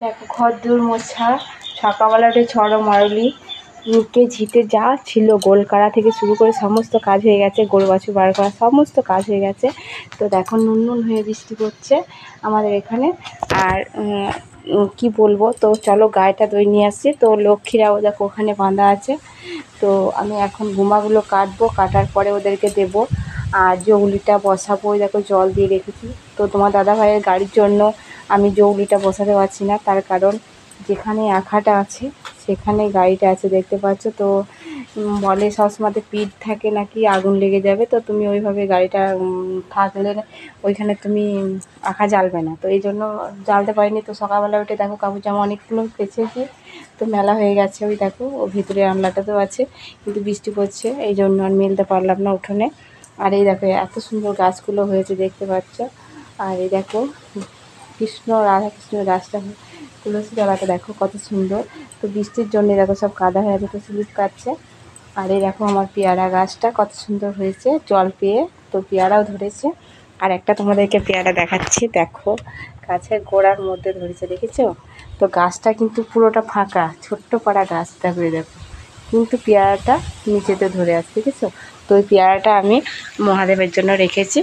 দেখো ঘর দূর মোছা, সকালবেলা উঠে ছড়ো মারলি, নিকে ঝিতে যা ছিল গোলকাড়া থেকে শুরু করে সমস্ত কাজ হয়ে গেছে, গরু বাছুর বার করা সমস্ত কাজ হয়ে গেছে। তো দেখো নুন হয়ে বৃষ্টি পড়ছে আমাদের এখানে। আর কি বলবো, তো চলো গায়েটা দই নিয়ে আসছি। তো লক্ষ্মীরাও দেখো ওখানে বাঁধা আছে। তো আমি এখন গুমাগুলো কাটবো, কাটার পরে ওদেরকে দেবো। আর জৌলিটা বসাবো, দেখো জল দিয়ে রেখেছি। তো তোমার দাদা ভাইয়ের গাড়ির জন্য আমি জৌলিটা বসাতে পারছি না, তার কারণ যেখানে আখাটা আছে সেখানে গাড়িটা আছে দেখতে পাচ্ছ। তো বলে সবসময়তে পিঠ থাকে নাকি আগুন লেগে যাবে, তো তুমি ওইভাবে গাড়িটা থাকলে ওইখানে তুমি আঁকা জ্বালবে না। তো এই জন্য জ্বালতে পারিনি। তো সকালবেলা উঠে দেখো কাপড় জামা অনেকগুলো কেচেছি, তো মেলা হয়ে গেছে। ওই দেখো ও ভিতরে আমলাটাতেও আছে, কিন্তু বৃষ্টি পড়ছে এই জন্য আর মেলতে পারলাম না উঠোনে। আর এই দেখো এত সুন্দর গাছগুলো হয়েছে দেখতে পাচ্ছ। আর এই দেখো রাধাকৃষ্ণ গাছটা, তুলসী তলাটা দেখো কত সুন্দর। তো বৃষ্টির জন্য দেখো সব কাদা হয়ে আছে, তো স্লিপ কাটছে। আর এই দেখো আমার পেয়ারা গাছটা কত সুন্দর হয়েছে জল পেয়ে, তো পেয়ারাও ধরেছে। আর একটা তোমাদেরকে পেয়ারা দেখাচ্ছি, দেখো গাছের গোড়ার মধ্যে ধরেছে, দেখেছো? তো গাছটা কিন্তু পুরোটা ফাঁকা, ছোট্ট পাড়া গাছ, দেখো দেখো, কিন্তু পেয়ারাটা নিচেতে ধরে আছে, দেখেছো? তো ওই পেয়ারাটা আমি মহাদেবের জন্য রেখেছি।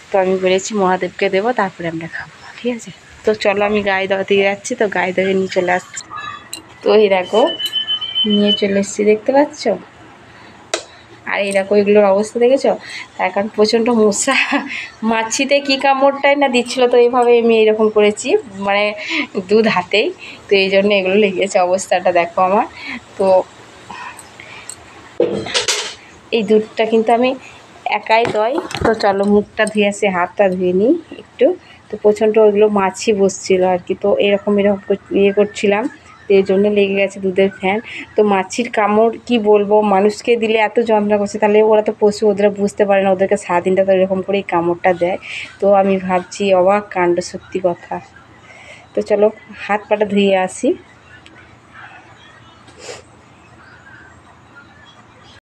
তো আমি বলেছি মহাদেবকে দেবো, তারপরে আমরা খাবো, ঠিক আছে? তো চলো আমি গায়ে দেওয়া দিয়ে যাচ্ছি, তো গায়ে দেওয়া নিয়ে চলে আসছি। তো এই দেখো নিয়ে চলে এসেছি, দেখতে পাচ্ছ? আর এই দেখো এগুলোর অবস্থা দেখেছো? তার কারণ প্রচণ্ড মশা, মাছিতে কী কামড়টাই না দিচ্ছিলো। তো এইভাবে আমি এইরকম করেছি, মানে দুধ হাতেই, তো এই জন্য এগুলো লেগেছে। অবস্থাটা দেখো আমার। তো এই দুধটা কিন্তু আমি একাই দই। তো চলো মুখটা ধুয়ে আসি, হাতটা ধুয়ে নিই একটু। তো প্রচণ্ড ওইগুলো মাছি বসছিলো আর কি, তো এরকম ইয়ে করছিলাম, তো এই জন্য লেগে গেছে দুধের ফ্যান। তো মাছির কামড় কি বলবো, মানুষকে দিলে এত যন্ত্রণা করছে, তাহলে ওরা তো পশু, ওদের বুঝতে পারে না, ওদেরকে সারাদিনটা তো এরকম করেই কামড়টা দেয়। তো আমি ভাবছি অবাক কাণ্ড, সত্যি কথা। তো চলো হাত পাটা ধুয়ে আসি।